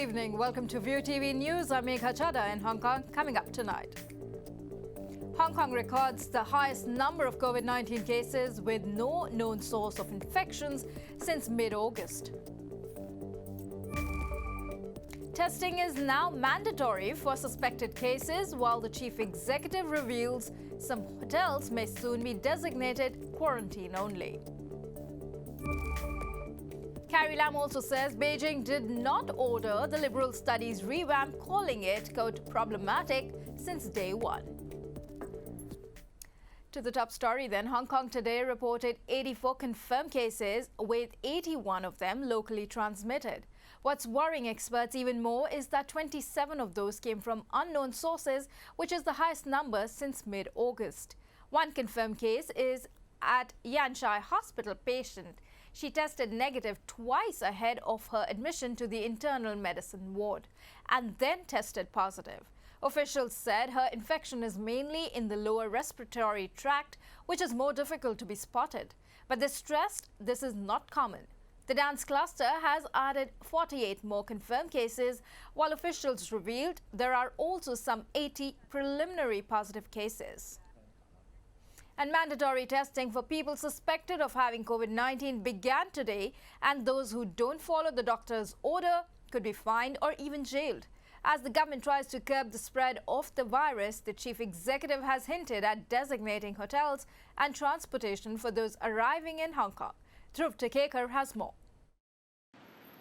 evening. Welcome to View TV News. I'm Megha in Hong Kong. Coming up tonight, Hong Kong records the highest number of COVID-19 cases with no known source of infections since mid-August. Testing is now mandatory for suspected cases, while the chief executive reveals some hotels may soon be designated quarantine only. Carrie Lam also says Beijing did not order the liberal studies revamp, calling it, quote, problematic since day one. To the top story then, Hong Kong today reported 84 confirmed cases, with 81 of them locally transmitted. What's worrying experts even more is that 27 of those came from unknown sources, which is the highest number since mid-August. One confirmed case is at Yanshai Hospital patient. She tested negative twice ahead of her admission to the internal medicine ward and then tested positive. Officials said her infection is mainly in the lower respiratory tract, which is more difficult to be spotted. But they stressed this is not common. The dance cluster has added 48 more confirmed cases, while officials revealed there are also some 80 preliminary positive cases. And mandatory testing for people suspected of having COVID-19 began today, and those who don't follow the doctor's order could be fined or even jailed. As the government tries to curb the spread of the virus, the chief executive has hinted at designating hotels and transportation for those arriving in Hong Kong. Dhruv Tekekar has more.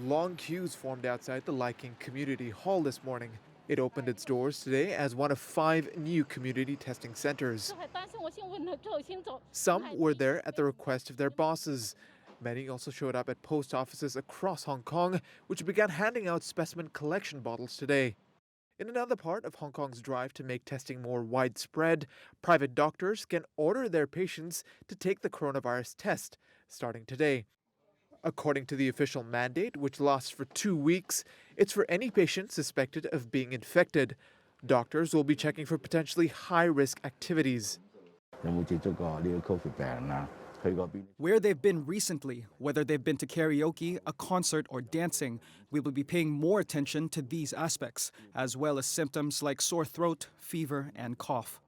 Long queues formed outside the Liking Community Hall this morning. It opened its doors today as one of 5 new community testing centers. Some were there at the request of their bosses. Many also showed up at post offices across Hong Kong, which began handing out specimen collection bottles today. In another part of Hong Kong's drive to make testing more widespread, private doctors can order their patients to take the coronavirus test, starting today. According to the official mandate, which lasts for 2 weeks, it's for any patient suspected of being infected. Doctors will be checking for potentially high-risk activities. Where they've been recently, whether they've been to karaoke, a concert, or dancing, we will be paying more attention to these aspects, as well as symptoms like sore throat, fever, and cough.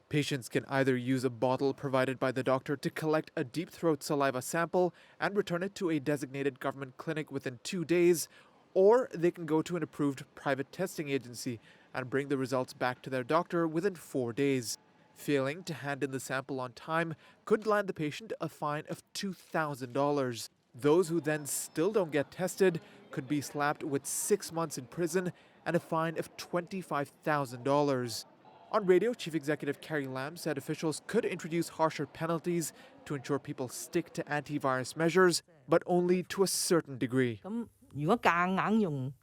Patients can either use a bottle provided by the doctor to collect a deep throat saliva sample and return it to a designated government clinic within 2 days, or they can go to an approved private testing agency and bring the results back to their doctor within 4 days. Failing to hand in the sample on time could land the patient a fine of $2,000. Those who then still don't get tested could be slapped with 6 months in prison and a fine of $25,000. On radio, Chief Executive Carrie Lam said officials could introduce harsher penalties to ensure people stick to antivirus measures, but only to a certain degree.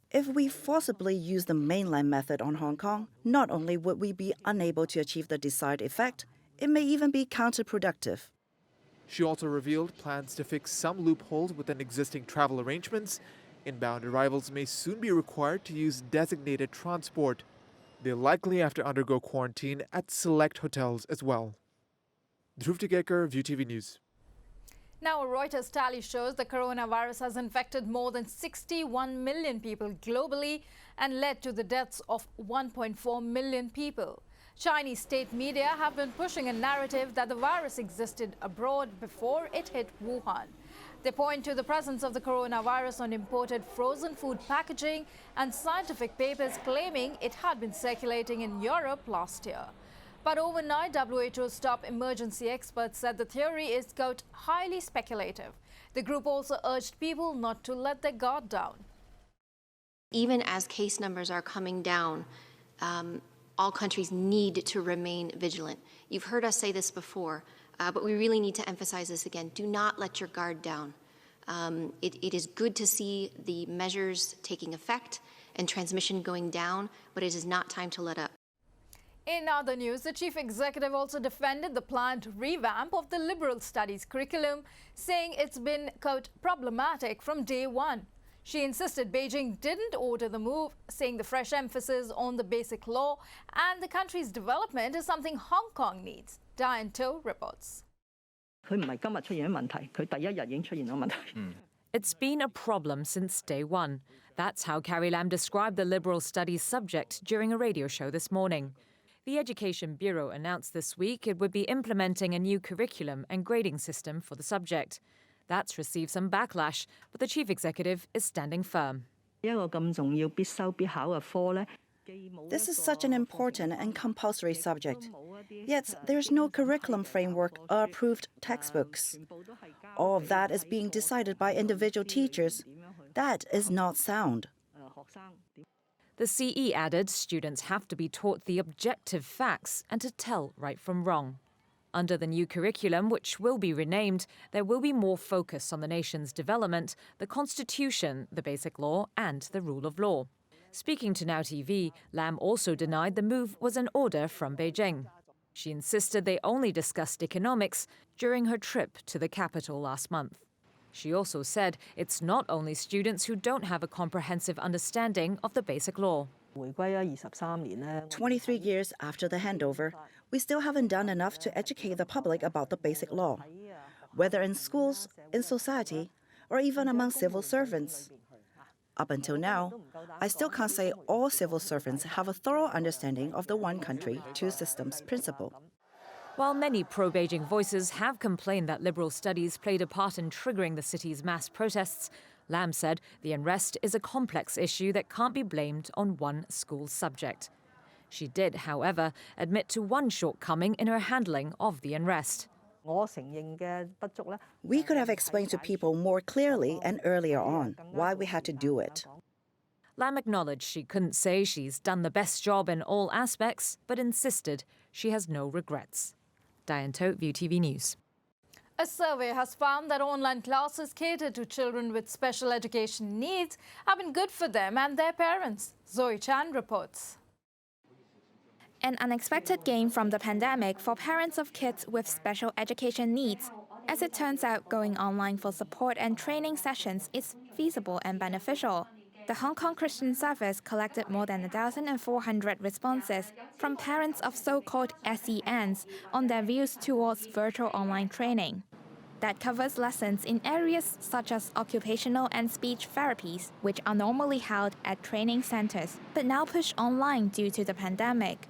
If we forcibly use the mainland method on Hong Kong, not only would we be unable to achieve the desired effect, it may even be counterproductive. She also revealed plans to fix some loopholes within existing travel arrangements. Inbound arrivals may soon be required to use designated transport. They'll likely have to undergo quarantine at select hotels as well. Dhruv Tekekar, View TV News. Now, a Reuters tally shows the coronavirus has infected more than 61 million people globally and led to the deaths of 1.4 million people. Chinese state media have been pushing a narrative that the virus existed abroad before it hit Wuhan. They point to the presence of the coronavirus on imported frozen food packaging and scientific papers claiming it had been circulating in Europe last year. But overnight, WHO's top emergency experts said the theory is, quote, highly speculative. The group also urged people not to let their guard down. Even as case numbers are coming down, all countries need to remain vigilant. You've heard us say this before, but we really need to emphasize this again. Do not let your guard down. It is good to see the measures taking effect and transmission going down, but it is not time to let up. In other news, the chief executive also defended the planned revamp of the liberal studies curriculum, saying it's been, quote, problematic from day one. She insisted Beijing didn't order the move, saying the fresh emphasis on the basic law and the country's development is something Hong Kong needs. Diane To reports. It's been a problem since day one. That's how Carrie Lam described the liberal studies subject during a radio show this morning. The Education Bureau announced this week it would be implementing a new curriculum and grading system for the subject. That's received some backlash, but the chief executive is standing firm. This is such an important and compulsory subject. Yet there's no curriculum framework or approved textbooks. All of that is being decided by individual teachers. That is not sound. The CE added students have to be taught the objective facts and to tell right from wrong. Under the new curriculum, which will be renamed, there will be more focus on the nation's development, the Constitution, the Basic Law and the rule of law. Speaking to Now TV, Lam also denied the move was an order from Beijing. She insisted they only discussed economics during her trip to the capital last month. She also said it's not only students who don't have a comprehensive understanding of the Basic Law. 23 years after the handover, we still haven't done enough to educate the public about the Basic Law, whether in schools, in society, or even among civil servants. Up until now, I still can't say all civil servants have a thorough understanding of the one country, two systems principle. While many pro-Beijing voices have complained that liberal studies played a part in triggering the city's mass protests, Lam said the unrest is a complex issue that can't be blamed on one school subject. She did, however, admit to one shortcoming in her handling of the unrest. We could have explained to people more clearly and earlier on why we had to do it. Lam acknowledged she couldn't say she's done the best job in all aspects, but insisted she has no regrets. Diane Tote, View TV News. A survey has found that online classes catered to children with special education needs have been good for them and their parents. Zoe Chan reports. An unexpected gain from the pandemic for parents of kids with special education needs. As it turns out, going online for support and training sessions is feasible and beneficial. The Hong Kong Christian Service collected more than 1,400 responses from parents of so-called SENs on their views towards virtual online training. That covers lessons in areas such as occupational and speech therapies, which are normally held at training centers, but now pushed online due to the pandemic.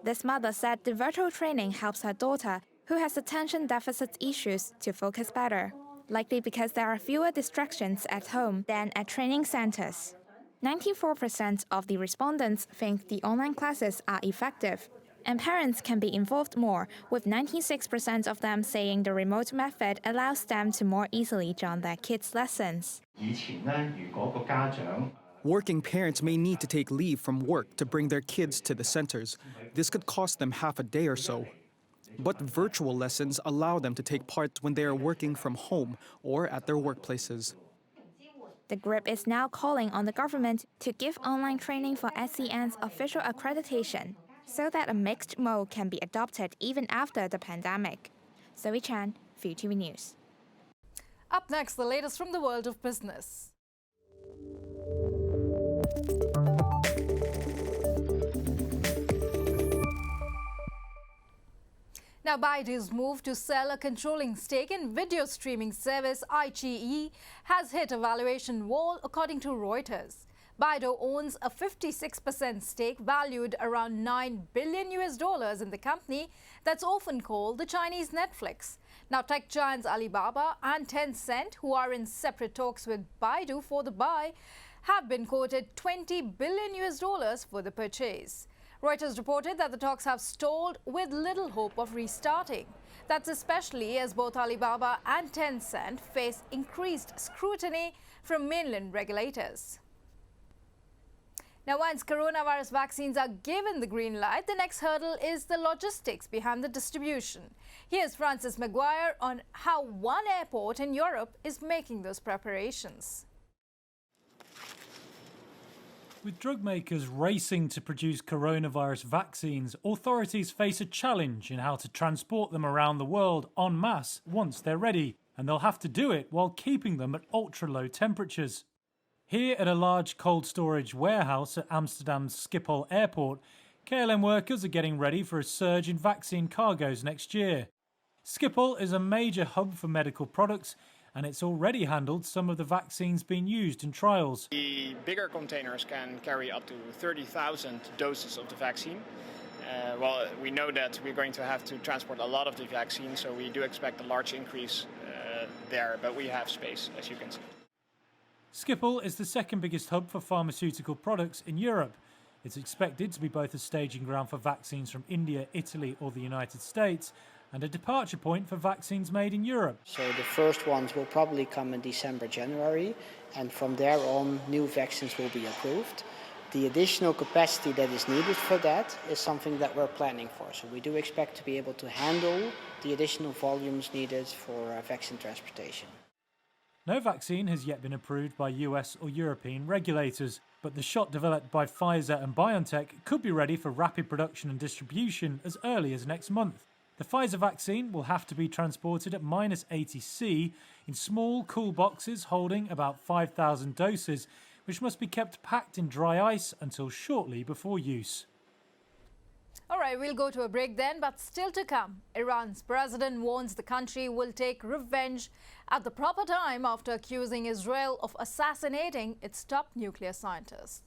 This mother said the virtual training helps her daughter, who has attention deficit issues, to focus better, likely because there are fewer distractions at home than at training centers. 94% of the respondents think the online classes are effective, and parents can be involved more, with 96% of them saying the remote method allows them to more easily join their kids' lessons. Working parents may need to take leave from work to bring their kids to the centers. This could cost them half a day or so. But virtual lessons allow them to take part when they are working from home or at their workplaces. The group is now calling on the government to give online training for SEN's official accreditation so that a mixed mode can be adopted even after the pandemic. Zoe Chan, View TV News. Up next, the latest from the world of business. Now, Baidu's move to sell a controlling stake in video streaming service iQIYI has hit a valuation wall, according to Reuters. Baidu owns a 56% stake valued around $9 billion in the company that's often called the Chinese Netflix. Now, tech giants Alibaba and Tencent, who are in separate talks with Baidu for the buy, have been quoted $20 billion for the purchase. Reuters reported that the talks have stalled with little hope of restarting. That's especially as both Alibaba and Tencent face increased scrutiny from mainland regulators. Now, once coronavirus vaccines are given the green light, the next hurdle is the logistics behind the distribution. Here's Francis Maguire on how one airport in Europe is making those preparations. With drug makers racing to produce coronavirus vaccines, authorities face a challenge in how to transport them around the world en masse once they're ready, and they'll have to do it while keeping them at ultra-low temperatures. Here at a large cold storage warehouse at Amsterdam's Schiphol Airport, KLM workers are getting ready for a surge in vaccine cargoes next year. Schiphol is a major hub for medical products, and it's already handled some of the vaccines being used in trials. The bigger containers can carry up to 30,000 doses of the vaccine. Well, we know that we're going to have to transport a lot of the vaccine, so we do expect a large increase there, but we have space, as you can see. Schiphol is the second biggest hub for pharmaceutical products in Europe. It's expected to be both a staging ground for vaccines from India, Italy or the United States, and a departure point for vaccines made in Europe. So the first ones will probably come in December, January, and from there on new vaccines will be approved. The additional capacity that is needed for that is something that we're planning for. So we do expect to be able to handle the additional volumes needed for vaccine transportation. No vaccine has yet been approved by US or European regulators, but the shot developed by Pfizer and BioNTech could be ready for rapid production and distribution as early as next month. The Pfizer vaccine will have to be transported at -80°C in small, cool boxes holding about 5,000 doses, which must be kept packed in dry ice until shortly before use. All right, we'll go to a break then, but still to come. Iran's president warns the country will take revenge at the proper time after accusing Israel of assassinating its top nuclear scientist.